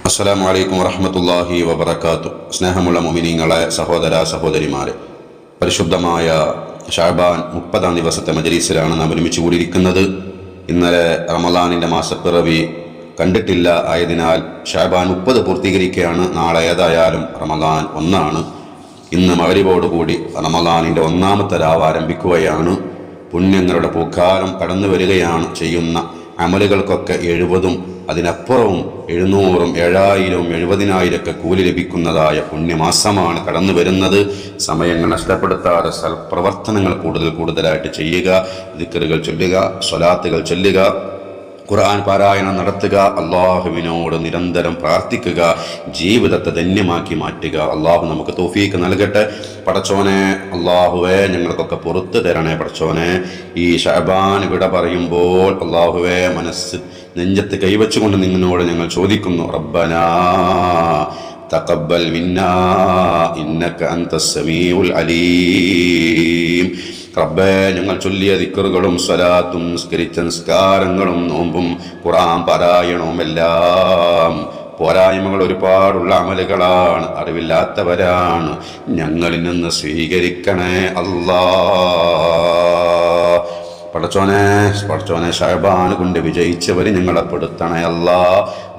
അസ്സലാമു അലൈക്കും വറഹ്മത്തുള്ളാഹി വബറകാതുഹു. സ്നേഹമുള്ള മുഅ്മിനീങ്ങളെ, സഹോദര സഹോദരിമാരെ, പരിശുദ്ധമായ ഷഅബാൻ 30-ാം ദിവസത്തെ മജ്‌ലിസിലാണ് നാം ഒരുമിച്ച് കൂടിയിരിക്കുന്നത്. ഇന്നലെ റമളാനിൻ്റെ മാസപ്പിറവി കണ്ടിട്ടില്ല ആയതിനാൽ ഷഅബാൻ 30 പൂർത്തീകരിക്കുകയാണ്. നാളെ ഏതായാലും റമളാൻ 1 ഇന്ന് മഗ്‌രിബോടുകൂടി റമളാനിൻ്റെ 1-ാമത്തെ രാവ് ആരംഭിക്കുകയാണ്. പുണ്യങ്ങളുടെ പൂക്കാലം കടന്നു വരികയാണ്. ചെയ്യുന്ന അമലുകൾക്കൊക്കെ 70-ഉം അതിനപ്പുറവും 700-ഉം 7000-ഉം 70,000 കൂലി ലഭിക്കുന്നതായ പുണ്യമാസമാണ് കടന്നു വരുന്നത്. സമയങ്ങൾ നഷ്ടപ്പെടുത്താതെ സൽപ്രവർത്തനങ്ങൾ കൂടുതലായിട്ട് ചെയ്യുക, ദിക്റുകൾ ചൊല്ലുക, സ്വലാത്തുകൾ ചൊല്ലുക, ഖുർആൻ പാരായണം നടത്തുക, അള്ളാഹുവിനോട് നിരന്തരം പ്രാർത്ഥിക്കുക, ജീവിതത്തെ ധന്യമാക്കി മാറ്റുക. അള്ളാഹു നമുക്ക് തൗഫീക്ക് നൽകട്ടെ. പടച്ചോനെ, അള്ളാഹുവേ, ഞങ്ങൾക്കൊക്കെ പുറത്തു തരണേ. പടച്ചോനെ, ഈ ഷഅബാൻ വിട പറയുമ്പോൾ അള്ളാഹുവേ, മനസ്സ് നെഞ്ചത്ത് കൈവച്ചുകൊണ്ട് നിങ്ങളോട് ഞങ്ങൾ ചോദിക്കുന്നു, റബ്ബനാ തഖബ്ബൽ മിന്നാ ഇന്നക അൻതസ് സമീഉൽ അലീം. റബ്ബേ, ഞങ്ങൾ ചൊല്ലിയ ദിക്റുകളും സ്വലാത്തും നിസ്കരിച്ച നിസ്കാരങ്ങളും നോമ്പും ഖുർആൻ പാരായണവും എല്ലാം പോരായ്മകൾ ഒരുപാടുള്ള അമലുകളാണ്, അറിവില്ലാത്തവരാണ്. ഞങ്ങളിൽ നിന്ന് സ്വീകരിക്കണേ അല്ലാ. പടച്ചോനെ, ഷഅബാൻ കൊണ്ട് വിജയിച്ചവർ ഞങ്ങളെ പെടുത്തണേ അല്ലാ.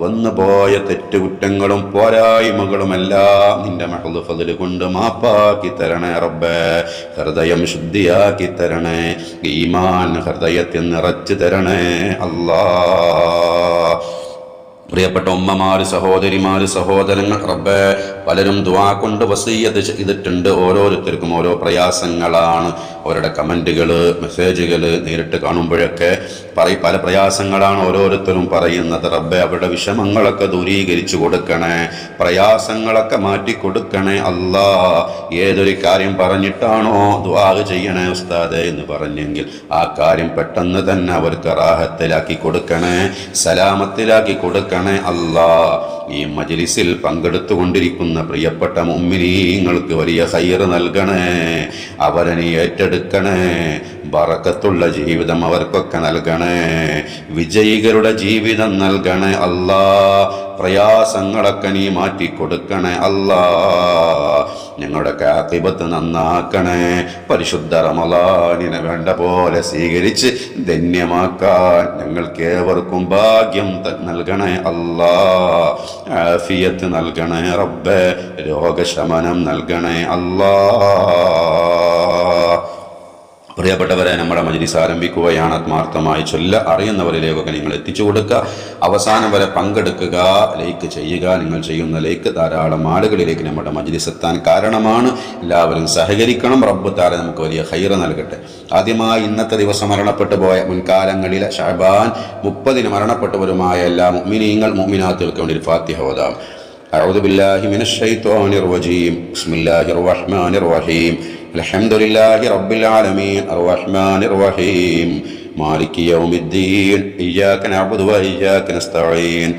വന്നുപോയ തെറ്റുകുറ്റങ്ങളും പോരായ്മകളുമെല്ലാം നിന്റെ മഹ്ദ് ഫദ്ല് കൊണ്ട് മാപ്പാക്കി തരണേ റബ്ബേ. ഹൃദയം ശുദ്ധിയാക്കി തരണേ, ഈമാൻ ഹൃദയത്തിൽ നിറച്ചു തരണേ അല്ലാ. പ്രിയപ്പെട്ട ഉമ്മമാര്, സഹോദരിമാര്, സഹോദരങ്ങൾ, റബ്ബേ, പലരും ദുആ കൊണ്ട് വസിയ്യത്ത് ചെയ്തിട്ടുണ്ട്. ഓരോരുത്തർക്കും ഓരോ പ്രയാസങ്ങളാണ്. അവരുടെ കമൻറ്റുകൾ, മെസ്സേജുകൾ നേരിട്ട് കാണുമ്പോഴൊക്കെ പല പ്രയാസങ്ങളാണ് ഓരോരുത്തരും പറയുന്നത്. റബ്ബേ, അവരുടെ വിഷമങ്ങളൊക്കെ ദൂരീകരിച്ചു കൊടുക്കണേ, പ്രയാസങ്ങളൊക്കെ മാറ്റിക്കൊടുക്കണേ അല്ലാ. ഏതൊരു കാര്യം പറഞ്ഞിട്ടാണോ ദുആ ചെയ്യണേ ഉസ്താദേ എന്ന് പറഞ്ഞെങ്കിൽ ആ കാര്യം പെട്ടെന്ന് തന്നെ അവർക്ക് റാഹത്തിലാക്കി കൊടുക്കണേ, സലാമത്തിലാക്കി കൊടുക്കണേ അല്ലാ. ഈ മജ്‌ലിസിൽ പങ്കെടുത്തുകൊണ്ടിരിക്കുന്ന പ്രിയപ്പെട്ട മുഅ്മിനീങ്ങൾക്ക് വലിയ ഖൈർ നൽകണേ, അവരെ നീ ഏറ്റെടുക്കണേ, ബറക്കത്തുള്ള ജീവിതം അവർക്കൊക്കെ നൽകണേ, വിജയികളുടെ ജീവിതം നൽകണേ അല്ലാ. പ്രയാസങ്ങളൊക്കെ നീ മാറ്റിക്കൊടുക്കണേ അല്ലാ. ഞങ്ങളുടെ ആഖിബത്ത് നന്നാക്കണേ. പരിശുദ്ധ റമളാനിനെ വേണ്ട പോലെ സ്വീകരിച്ച് ധന്യമാക്കാൻ ഞങ്ങൾക്കേവർക്കും ഭാഗ്യം നൽകണേ അല്ലാ. ആഫിയത്ത് നൽകണേ റബ്ബേ, രോഗശമനം നൽകണേ അല്ലാ. പ്രിയപ്പെട്ടവരെ, നമ്മുടെ മജ്‌ലിസ് ആരംഭിക്കുകയാണ്. ആത്മാർത്ഥമായി അറിയുന്നവരിലേക്കൊക്കെ നിങ്ങൾ എത്തിച്ചു കൊടുക്കുക. അവസാനം വരെ പങ്കെടുക്കുക, ലൈക്ക് ചെയ്യുക. നിങ്ങൾ ചെയ്യുന്ന ലൈക്ക് ധാരാളം ആളുകളിലേക്ക് നമ്മുടെ മജ്‌ലിസ് എത്താൻ കാരണമാണ്. എല്ലാവരും സഹകരിക്കണം. റബ്ബ് തആല നമുക്ക് വലിയ ഖൈർ നൽകട്ടെ. ആദ്യമായി ഇന്നത്തെ ദിവസം മരണപ്പെട്ടു പോയ മുൻകാലങ്ങളിലെ ഷഅബാൻ 30-ന് മരണപ്പെട്ടവരുമായ എല്ലാ മുഅ്മിനീങ്ങൾ മുഅ്മിനാത്തുകൾക്ക് വേണ്ടി ഫാത്തിഹ ഓതാം. അഊദു ബില്ലാഹി മിനശ് ശൈത്വാനിർ റജീം. ബിസ്മില്ലാഹിർ റഹ്മാനിർ റഹീം. അൽഹംദുലില്ലാഹി റബ്ബിൽ ആലമീൻ അർറഹ്മാനിർ റഹീം മാലികി യൗമിദ്ദീൻ ഇയ്യാക നഅ്ബുദു വ ഇയ്യാക നസ്തഈൻ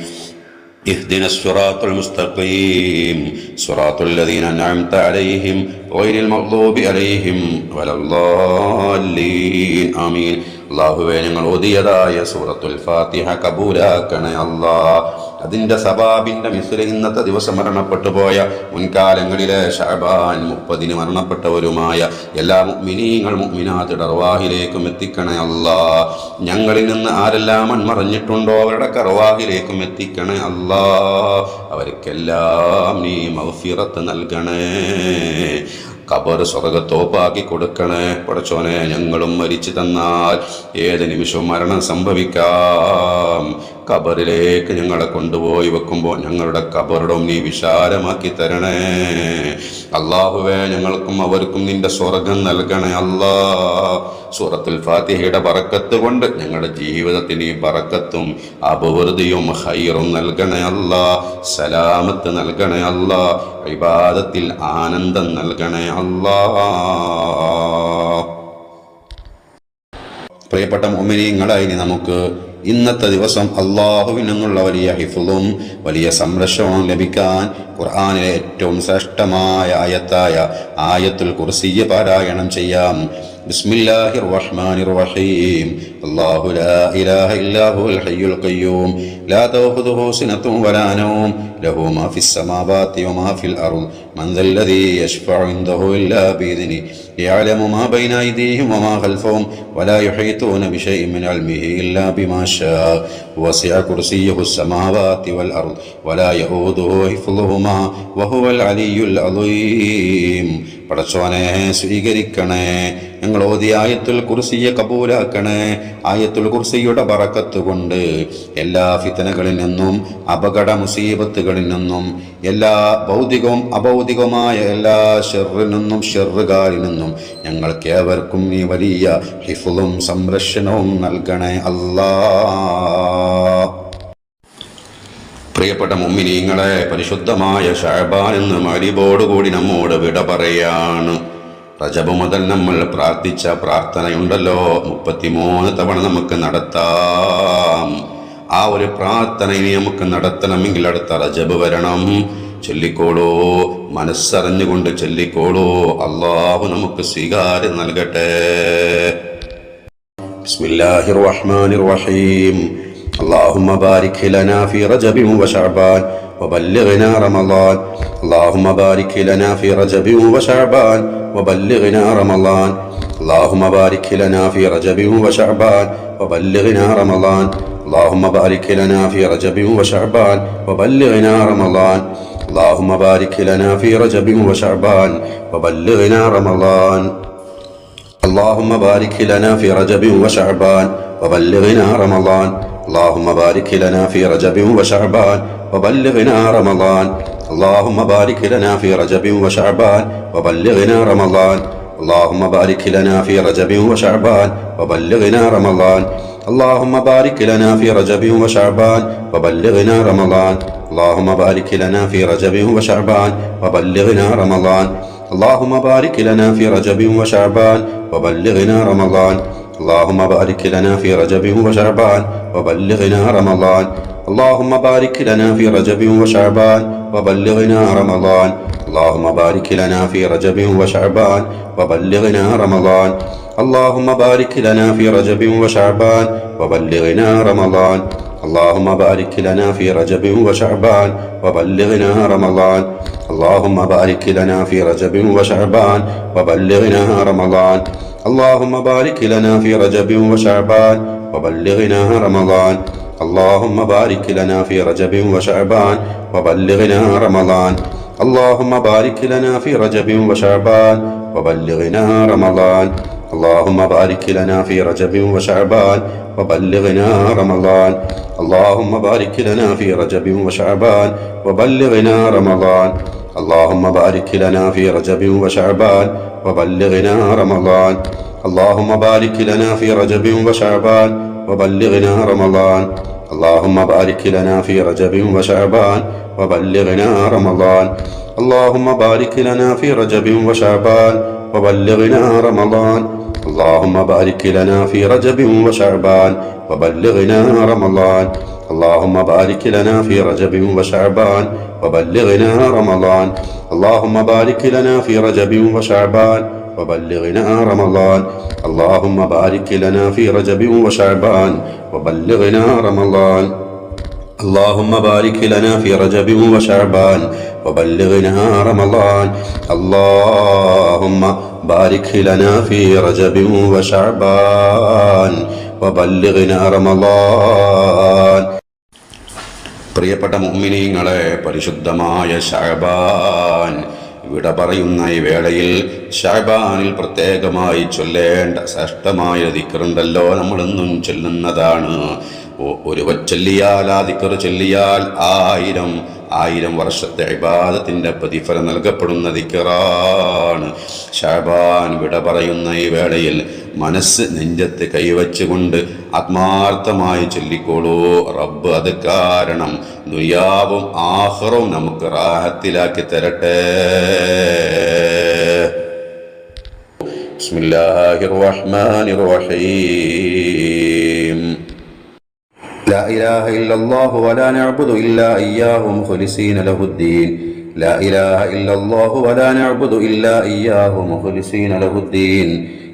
اهدنا الصراط المستقيم صراط الذين أنعمت عليهم غير المغضوب عليهم ولا الضالين آمين. അല്ലാഹുവേ, ഞങ്ങൾ ഓതിയതായ സൂറത്തുൽ ഫാത്തിഹ കബൂലാക്കണേ അല്ലാ. അതിൻ്റെ സബാബിൻ്റെ മിസ്ല ഇന്നത്തെ ദിവസം മരണപ്പെട്ടു പോയ മുൻകാലങ്ങളിലെ ഷഅബാൻ 30-ന് മരണപ്പെട്ടവരുമായ എല്ലാ മുഅ്മിനീങ്ങൾ മുഅ്മിനാത്തുടെ അർവാഹിലേക്കും എത്തിക്കണേ അല്ലാ. ഞങ്ങളിൽ നിന്ന് ആരെല്ലാം മൺമറഞ്ഞിട്ടുണ്ടോ അവരുടെ അർവാഹിലേക്കും എത്തിക്കണേ അല്ലാ. അവർക്കെല്ലാം നീ മഗ്ഫിറത്ത് നൽകണേ, ഖബർ സ്വർഗ്ഗത്തോപ്പാക്കി കൊടുക്കണേ. പടച്ചോനെ, ഞങ്ങളും മരിച്ചു തന്നാൽ ഏത് നിമിഷവും മരണം സംഭവിക്കാം. ഖബറിലേക്ക് ഞങ്ങളെ കൊണ്ടുപോയി വെക്കുമ്പോൾ ഞങ്ങളുടെ ഖബറിടം നീ വിശാലമാക്കി തരണേ അല്ലാഹുവേ. ഞങ്ങൾക്കും അവർക്കും നിന്റെ സ്വർഗം നൽകണേ അല്ലാ. സൂറത്തുൽ ഫാത്തിഹയുടെ ബറക്കത്ത് കൊണ്ട് ഞങ്ങളുടെ ജീവിതത്തിന് ഈ ബറക്കത്തും അഭിവൃദ്ധിയും ഖൈറും നൽകണേ അല്ലാ. സലാമത്ത് നൽകണേ അല്ലാ. ഇബാദത്തിൽ ആനന്ദം നൽകണേ അല്ലാ. പ്രിയപ്പെട്ട മുഅ്മിനീങ്ങളെ, ഇനി നമുക്ക് ഇന്നത്തെ ദിവസം അള്ളാഹുവിൽ നിന്നുള്ള വലിയ ഹിഫ്ളും വലിയ സംരക്ഷണവും ലഭിക്കാൻ ഖുർആനിലെ ഏറ്റവും ശ്രേഷ്ഠമായ ആയത്തായ ആയത്തുൽ കുർസിയെ പാരായണം ചെയ്യാം. بسم الله الرحمن الرحيم الله لا إله إلا هو الحي القيوم لا تأخذه سنة ولا نوم له ما في السماوات وما في الأرض من ذا الذي يشفع عنده إلا بإذنه يعلم ما بين أيديهم وما خلفهم ولا يحيطون بشيء من علمه إلا بما شاء وسع كرسيه السماوات والأرض ولا يؤوده حفظهما وهو العلي العظيم. പടച്ചോനെ സ്വീകരിക്കണേ, ഞങ്ങൾ ഓതിയ ആയത്തുൽ കുർസിയെ കബൂലാക്കണേ. ആയത്തുൽ കുർസിയുടെ ബറക്കത്ത് കൊണ്ട് എല്ലാ ഫിത്നകളിൽ നിന്നും അപകട മുസീബത്തുകളിൽ നിന്നും എല്ലാ ഭൗതികവും അഭൗതികവുമായ എല്ലാ ഷർറിൽ നിന്നും ഷർറുകാരിൽ നിന്നും ഞങ്ങൾക്കേവർക്കും നീ വലിയ ഹിഫ്ളും സംരക്ഷണവും നൽകണേ അല്ലാ. പ്രിയപ്പെട്ട മുഅ്മിനീങ്ങളെ, പരിശുദ്ധമായ ശഅബാൻ എന്ന മഗ്‌രിബോടുകൂടി നമ്മോട് വിട പറയാണ്. റജബ് മുതൽ നമ്മൾ പ്രാർത്ഥിച്ച പ്രാർത്ഥനയുണ്ടല്ലോ, 33 തവണ നമുക്ക് നടത്താം. ആ ഒരു പ്രാർത്ഥന ഇനി നമുക്ക് നടത്തണമെങ്കിൽ അടുത്ത റജബ് വരണം. ചൊല്ലിക്കോളൂ, മനസ്സറിഞ്ഞുകൊണ്ട് ചൊല്ലിക്കോളൂ. അല്ലാഹു നമുക്ക് സ്വീകാര്യം നൽകട്ടെ. ബിസ്മില്ലാഹിർ റഹ്മാനിർ റഹീം. اللهم بارك لنا في رجب وشعبان وبلغنا رمضان. اللهم بارك لنا في رجب وشعبان وبلغنا رمضان. اللهم بارك لنا في رجب وشعبان وبلغنا رمضان. اللهم بارك لنا في رجب وشعبان وبلغنا رمضان. اللهم بارك لنا في رجب وشعبان وبلغنا رمضان. اللهم بارك لنا في رجب وشعبان وبلغنا رمضان. اللهم بارك لنا في رجب وشعبان وبلغنا رمضان. اللهم بارك لنا في رجب وشعبان وبلغنا رمضان. اللهم بارك لنا في رجب وشعبان وبلغنا رمضان. اللهم بارك لنا في رجب وشعبان وبلغنا رمضان. اللهم بارك لنا في رجب وشعبان وبلغنا رمضان. اللهم بارك لنا في رجب وشعبان وبلغنا رمضان. اللهم بارك لنا في رجب وشعبان وبلغنا رمضان. اللهم بارك لنا في رجب وشعبان وبلغنا رمضان. اللهم بارك لنا في رجب وشعبان وبلغنا رمضان. اللهم بارك لنا في رجب وشعبان وبلغنا رمضان. اللهم بارك لنا في رجب وشعبان وبلغنا رمضان. اللهم بارك لنا في رجب وشعبان وبلغنا رمضان. اللهم بارك لنا في رجب وشعبان وبلغنا رمضان. اللهم بارك لنا في رجب وشعبان وبلغنا رمضان. اللهم بارك لنا في رجب وشعبان وبلغنا رمضان. اللهم بارك لنا في رجب وشعبان وبلغنا رمضان. اللهم بارك لنا في رجب وشعبان وبلغنا رمضان. اللهم بارك لنا في رجب وشعبان وبلغنا رمضان. اللهم بارك لنا في رجب وشعبان وبلغنا رمضان. اللهم بارك لنا في رجب وشعبان وبلغنا رمضان. اللهم بارك لنا في رجب وشعبان وبلغنا رمضان. اللهم بارك لنا في رجب وشعبان وبلغنا رمضان. اللهم بارك لنا في رجب وشعبان وبلغنا رمضان. اللهم بارك لنا في رجب وشعبان وبلغنا رمضان. اللهم بارك لنا في رجب وشعبان وبلغنا رمضان. اللهم بارك لنا في رجب وشعبان وبلغنا رمضان. اللهم بارك لنا في رجب وشعبان وبلغنا رمضان. പ്രിയപ്പെട്ട മുഅ്മിനീങ്ങളെ, പരിശുദ്ധമായ ശഅബാൻ വിട പറയുന്ന ഈ വേളയിൽ ശഅബാനിൽ പ്രത്യേകമായി ചൊല്ലേണ്ട ശ്രേഷ്ഠമായ ദിക്റുണ്ടല്ലോ, നമ്മളെന്നും ചൊല്ലുന്നതാണ്. ഒരു ചൊല്ലിയാൽ, ആ ദിക്ർ ചൊല്ലിയാൽ 1000 വർഷത്തെ ഇബാദത്തിന്റെ പ്രതിഫലം നൽകപ്പെടുന്ന ദിക്റാണ്. ശഅബാൻ വിട പറയുന്ന ഈ വേളയിൽ മനസ്സ് നെഞ്ചത്ത് കൈവച്ചുകൊണ്ട് ആത്മാർത്ഥമായി ചൊല്ലിക്കോളൂ. റബ്ബ് അത് കാരണം ദുനിയാവും ആഖിറവും നമുക്ക് റാഹത്തിലാക്കി തരട്ടെ. ബിസ്മില്ലാഹിർ റഹ്മാനിർ റഹീം. لا إله إلا الله ولا نعبد إلا إياه مخلصين له الدين. لا إله إلا الله ولا نعبد إلا إياه مخلصين له الدين.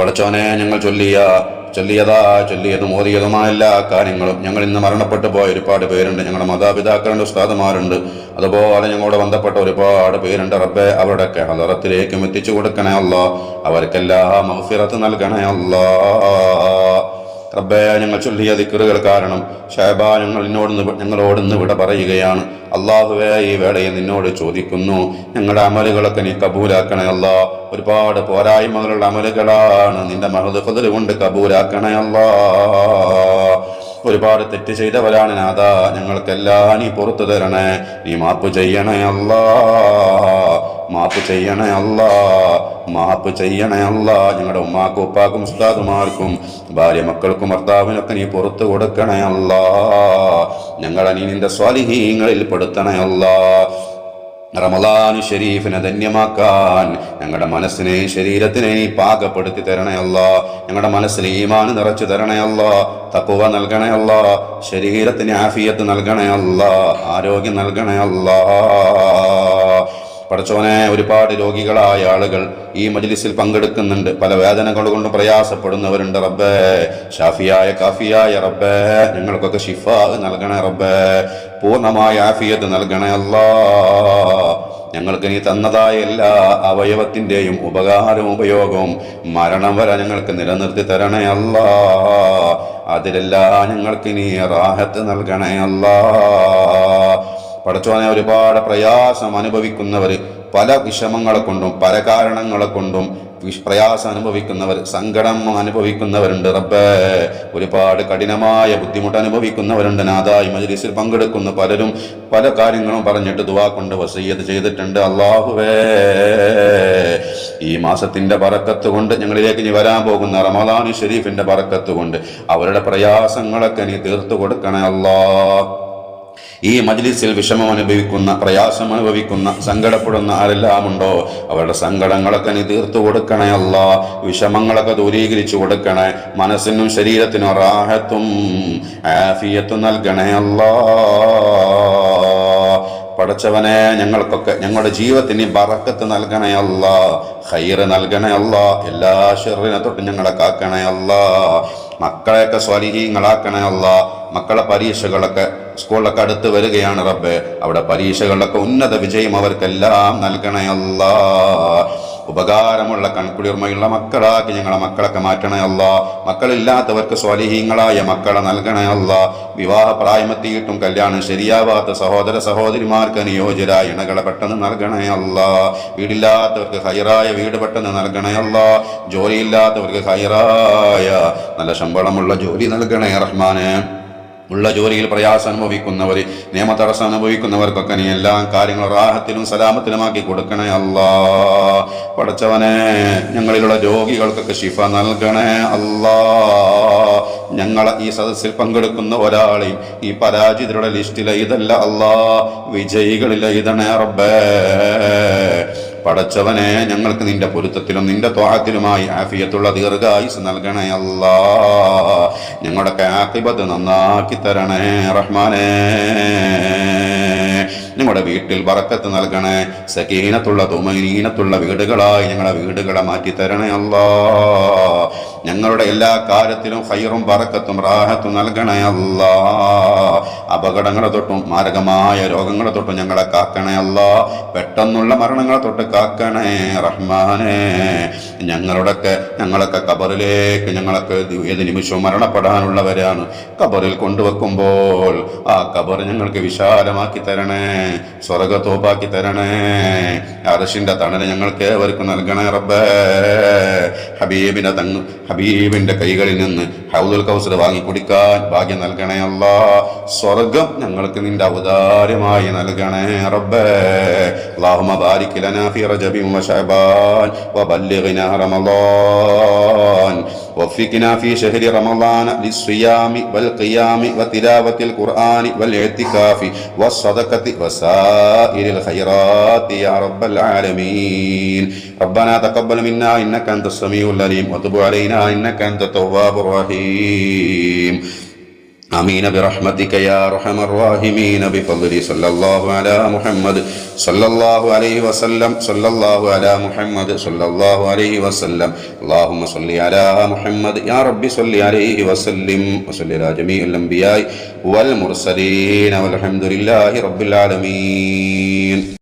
പടച്ചോനെ, ഞങ്ങൾ ചൊല്ലിയതും ഓതിയതുമായ എല്ലാ കാര്യങ്ങളും ഞങ്ങൾ ഇന്ന് മരണപ്പെട്ടു പോയ ഒരുപാട് പേരുണ്ട്. ഞങ്ങളുടെ മാതാപിതാക്കളുണ്ട്, ഉസ്താദുമാരുണ്ട്, അതുപോലെ ഞങ്ങളോട് ബന്ധപ്പെട്ട ഒരുപാട് പേരുണ്ട്. റബ്ബേ, അവരുടെയൊക്കെ ഹദറത്തിലേക്കും എത്തിച്ചു കൊടുക്കണേ അല്ലാ. അവർക്കെല്ലാം മഗ്ഫിറത്ത് നൽകണേ അല്ലാ. റബ്ബേ, ഞങ്ങൾ ചൊല്ലിയ ദിക്റുകൾ കാരണം ഷൈബ ഞങ്ങളോട് വിട പറയുകയാണ്. അല്ലാഹുവേ, ഈ വേളയിൽ നിന്നോട് ചോദിക്കുന്നു, ഞങ്ങളുടെ അമലുകളൊക്കെ നീ കബൂലാക്കണേ അല്ലാ. ഒരുപാട് പോരായ്മകളുള്ള അമലുകളാണ്, നിന്റെ മഹദ് ഫദ്ൽ കൊണ്ട് കബൂലാക്കണേ അല്ലാ. ഒരുപാട് തെറ്റ് ചെയ്തവരാണ് നാഥാ, ഞങ്ങൾക്കെല്ലാം നീ പുറത്തു തരണേ. നീ മാപ്പ് ചെയ്യണേ അല്ലാ, മാപ്പ് ചെയ്യണേ അല്ലാ, മാപ്പ് ചെയ്യണേ അല്ലാ. ഞങ്ങളുടെ ഉമ്മാക്കും ഉപ്പാക്കും ഉസ്താദുമാർക്കും ഭാര്യ മക്കൾക്കും ഭർത്താവിനൊക്കെ നീ പുറത്തു കൊടുക്കണേ അല്ലാ. ഞങ്ങളെ നീ നിന്റെ സ്വാലിഹീങ്ങളിൽ പെടുത്തണേ അല്ലാ. റമളാൻ ഷരീഫിനെ ധന്യമാക്കാൻ ഞങ്ങളുടെ മനസ്സിനെയും ശരീരത്തിനെ നീ പാകപ്പെടുത്തി തരണേ അല്ലാ. ഞങ്ങളുടെ മനസ്സിൽ ഈമാൻ നിറച്ചു തരണേ അല്ലാ. തഖ്വ നൽകണേ അല്ലാ. ശരീരത്തിന് ആഫിയത്ത് നൽകണേ അല്ലാ. ആരോഗ്യം നൽകണേ അല്ലാ. പടച്ചോനെ, ഒരുപാട് രോഗികളായ ആളുകൾ ഈ മജ്ലിസിൽ പങ്കെടുക്കുന്നുണ്ട്. പല വേദനകൾ കൊണ്ട് പ്രയാസപ്പെടുന്നവരുണ്ട്. റബ്ബേ, ഷാഫിയായ കാഫിയായ റബ്ബേ, ഞങ്ങൾക്കൊക്കെ ശിഫാ നൽകണേ റബ്ബേ. പൂർണ്ണമായ ആഫിയത്ത് നൽകണേ അല്ലാ. ഞങ്ങൾക്ക് നീ തന്നതായ എല്ലാ അവയവത്തിൻ്റെയും ഉപകാരവും ഉപയോഗവും മരണം വരെ ഞങ്ങൾക്ക് നിലനിർത്തി തരണേ അല്ലാ. അതിലെല്ലാം ഞങ്ങൾക്ക് നീ റാഹത്ത് നൽകണേ അല്ലാ. പടച്ചോനെ, ഒരുപാട് പ്രയാസം അനുഭവിക്കുന്നവർ, പല വിഷമങ്ങളെ കൊണ്ടും പല കാരണങ്ങളെ കൊണ്ടും പ്രയാസം അനുഭവിക്കുന്നവർ, സങ്കടം അനുഭവിക്കുന്നവരുണ്ട്. റബ്ബേ, ഒരുപാട് കഠിനമായ ബുദ്ധിമുട്ട് അനുഭവിക്കുന്നവരുണ്ട്. നാഥാ, ഈ മജ്ലിസിൽ പങ്കെടുക്കുന്ന പലരും പല കാര്യങ്ങളും പറഞ്ഞിട്ട് ദുആ കൊണ്ട് വസിയ്യത്ത് ചെയ്തിട്ടുണ്ട്. അല്ലാഹുവേ, ഈ മാസത്തിന്റെ ബറക്കത്ത് കൊണ്ട് ഞങ്ങളിലേക്ക് ഇനി വരാൻ പോകുന്ന റമളാൻ ഷരീഫിന്റെ ബറക്കത്ത് കൊണ്ട് അവരുടെ പ്രയാസങ്ങളൊക്കെ നീ തീർത്തു കൊടുക്കണേ അല്ലാ. ഈ മജ്ലിസിൽ വിഷമം അനുഭവിക്കുന്ന, പ്രയാസം അനുഭവിക്കുന്ന, സങ്കടപ്പെടുന്ന ആരെല്ലാം ഉണ്ടോ അവരുടെ സങ്കടങ്ങളൊക്കെ നീ തീർത്തു കൊടുക്കണേ അല്ലാ. വിഷമങ്ങളൊക്കെ ദൂരീകരിച്ചു കൊടുക്കണേ. മനസ്സിനും ശരീരത്തിനും റാഹത്തും ആഫിയത്തും നൽകണേ അല്ലാ. പടച്ചവനെ, ഞങ്ങൾക്കൊക്കെ ഞങ്ങളുടെ ജീവിതത്തിന് ബറക്കത്ത് നൽകണേ അല്ലാ. ഖൈറ് നൽകണേ അല്ലാ. എല്ലാ ശർറിനെ തൊട്ട് ഞങ്ങളെ കാക്കണേ അല്ലാ. മക്കളെയൊക്കെ സ്വാലിഹീങ്ങളാക്കണേ അല്ലാ. മക്കളെ പരീക്ഷകളൊക്കെ സ്കൂളിലൊക്കെ അടുത്ത് വരികയാണ് റബ്ബേ. അവിടെ പരീക്ഷകളിലൊക്കെ ഉന്നത വിജയം അവർക്കെല്ലാം നൽകണേ അല്ലാ. ഉപകാരമുള്ള കൺകുളിർമയുള്ള മക്കളാക്കി ഞങ്ങളെ മക്കളൊക്കെ മാറ്റണേ അല്ലാ. മക്കളില്ലാത്തവർക്ക് സ്വാലിഹീങ്ങളായ മക്കളെ നൽകണേ അല്ലാ. വിവാഹ പ്രായമെത്തിയിട്ടും കല്യാണം ശരിയാവാത്ത സഹോദര സഹോദരിമാർക്ക് അനുയോജ്യരായ ഇണകളെ പെട്ടെന്ന് നൽകണേ അല്ലാ. വീടില്ലാത്തവർക്ക് ഹൈറായ വീട് പെട്ടെന്ന് നൽകണേ അല്ലാ. ജോലിയില്ലാത്തവർക്ക് ഹൈറായ നല്ല ശമ്പളമുള്ള ജോലി നൽകണേ റഹ്മാനെ. ഉള്ള ജോലിയിൽ പ്രയാസം അനുഭവിക്കുന്നവർ, നിയമ തടസ്സം അനുഭവിക്കുന്നവർക്കൊക്കെ നീ എല്ലാ കാര്യങ്ങളും റാഹത്തിലും സലാമത്തിലുമാക്കി കൊടുക്കണേ അല്ലാ. പടച്ചവനെ, ഞങ്ങളിലുള്ള രോഗികൾക്കൊക്കെ ശിഫ നൽകണേ അല്ലാ. ഞങ്ങളെ ഈ സദസ്സിൽ പങ്കെടുക്കുന്ന ഒരാളെയും ഈ പരാജിതരുടെ ലിസ്റ്റിൽ എഴുതല്ല അല്ലാ, വിജയികളിൽ എഴുതണേ റബ്ബേ. പടച്ചവനെ, ഞങ്ങൾക്ക് നിന്റെ പൊരുത്തത്തിലും നിന്റെ ത്വാഅത്തിലുമായി ആഫിയത്തുള്ള ദീർഘായുസ് നൽകണേ അല്ലാ. ഞങ്ങളുടെ ആഖിബത്ത് നന്നാക്കി തരണേ റഹ്മാനേ. ഞങ്ങളുടെ വീട്ടിൽ ബറക്കത്ത് നൽകണേ. സകീനത്തുള്ള തുമനീനത്തുള്ള വീടുകളായി ഞങ്ങളുടെ വീടുകളെ മാറ്റി തരണേ അല്ലാ. ഞങ്ങളുടെ എല്ലാ കാര്യത്തിലും ഖൈറും ബറക്കത്തും റാഹത്തും നൽകണേ അല്ലാ. അപകടങ്ങളെ തൊട്ടും മാരകമായ രോഗങ്ങളെ തൊട്ടും ഞങ്ങളെ കാക്കണേ അല്ലാ. പെട്ടെന്നുള്ള മരണങ്ങളെ തൊട്ട് കാക്കണേ റഹ്മാനേ. ഞങ്ങളൊക്കെ ഖബറിലേക്ക് ഞങ്ങളൊക്കെ ഏത് നിമിഷവും മരണപ്പെടാനുള്ളവരാണ്. ഖബറിൽ കൊണ്ടുവെക്കുമ്പോൾ ആ ഖബർ ഞങ്ങൾക്ക് വിശാലമാക്കി തരണേ, സ്വർഗത്തോപ്പാക്കി തരണേ. അർശിന്റെ തണല് ഞങ്ങൾക്ക് ഏവർക്കും നൽകണേ റബ്ബേ. ഹബീബിന്റെ കൈകളിൽ നിന്ന് ഹൗദുൽ കൗസർ വാങ്ങി കുടിക്കാൻ ഭാഗ്യം നൽകണേ അല്ലാ. സ്വർഗം ഞങ്ങൾക്ക് നിന്റെ ഔദാര്യമായി നൽകണേ റബ്ബേ. അല്ലാഹുമ്മ ബാരിക് ലനാ ഫീ റജബിൻ വശഅബാൻ വബല്ലിഗ്നാ റമളാൻ وفقنا في شهر رمضان للصيام والقيام وتلاوة القرآن والاعتكاف والصدقة وسائر الخيرات يا رب العالمين. ربنا تقبل منا إنك أنت السميع العليم وتب علينا إنك أنت التواب الرحيم. آمين برحمتك يا أرحم الراحمين بفضل صلى الله على محمد صلى الله عليه وسلم صلى الله على محمد صلى الله عليه وسلم اللهم صل على محمد يا رب صل عليه وسلم وصل على جميع الأنبياء والمرسلين والحمد لله رب العالمين.